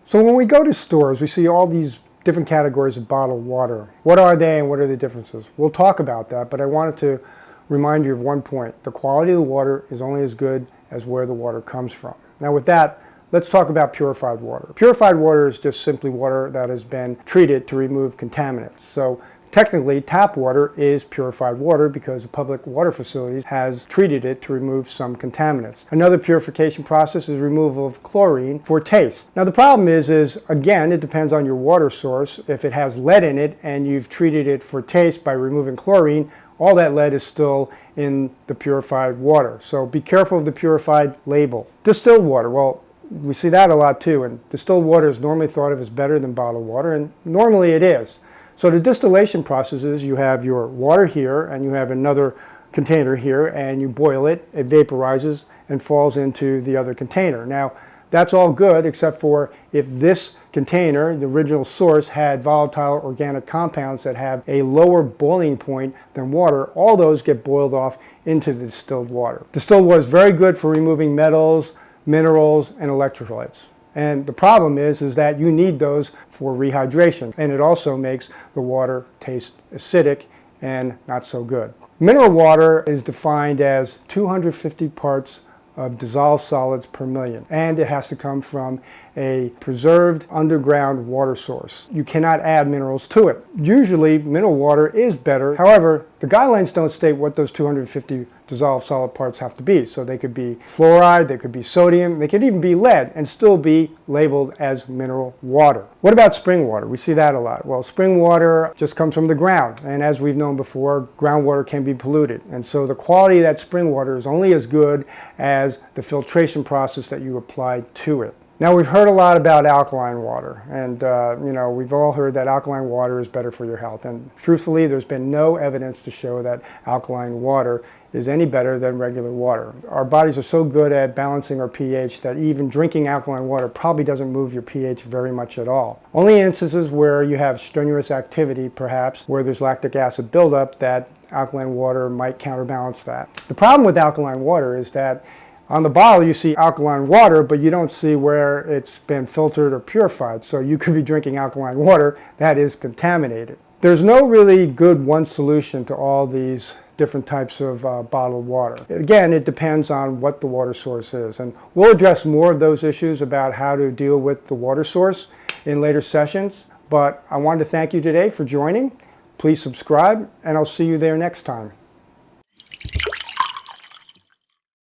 So when we go to stores, we see all these different categories of bottled water. What are they and what are the differences? We'll talk about that, but I wanted to remind you of one point. The quality of the water is only as good as where the water comes from. Now with that, let's talk about purified water. Purified water is just simply water that has been treated to remove contaminants. So technically, tap water is purified water because the public water facilities has treated it to remove some contaminants. Another purification process is removal of chlorine for taste. Now the problem is again, it depends on your water source. If it has lead in it and you've treated it for taste by removing chlorine, all that lead is still in the purified water. So be careful of the purified label. Distilled water, well, we see that a lot too, and distilled water is normally thought of as better than bottled water, and normally it is. So the distillation process is you have your water here and you have another container here and you boil it, it vaporizes and falls into the other container. Now that's all good except for if this container, the original source, had volatile organic compounds that have a lower boiling point than water, all those get boiled off into the distilled water. Distilled water is very good for removing metals, minerals, and electrolytes. And the problem is that you need those for rehydration, and it also makes the water taste acidic and not so good. Mineral water is defined as 250 parts of dissolved solids per million, and it has to come from a preserved underground water source. You cannot add minerals to it. Usually mineral water is better. However, the guidelines don't state what those 250 dissolved solid parts have to be. So they could be fluoride, they could be sodium, they could even be lead and still be labeled as mineral water. What about spring water? We see that a lot. Well, spring water just comes from the ground, and as we've known before, groundwater can be polluted. And so the quality of that spring water is only as good as the filtration process that you apply to it. Now we've heard a lot about alkaline water, and we've all heard that alkaline water is better for your health, and truthfully there's been no evidence to show that alkaline water is any better than regular water. Our bodies are so good at balancing our pH that even drinking alkaline water probably doesn't move your pH very much at all. Only in instances where you have strenuous activity, perhaps, where there's lactic acid buildup, that alkaline water might counterbalance that. The problem with alkaline water is that on the bottle you see alkaline water, but you don't see where it's been filtered or purified. So you could be drinking alkaline water that is contaminated. There's no really good one solution to all these different types of bottled water. Again, it depends on what the water source is. And we'll address more of those issues about how to deal with the water source in later sessions. But I wanted to thank you today for joining. Please subscribe, and I'll see you there next time.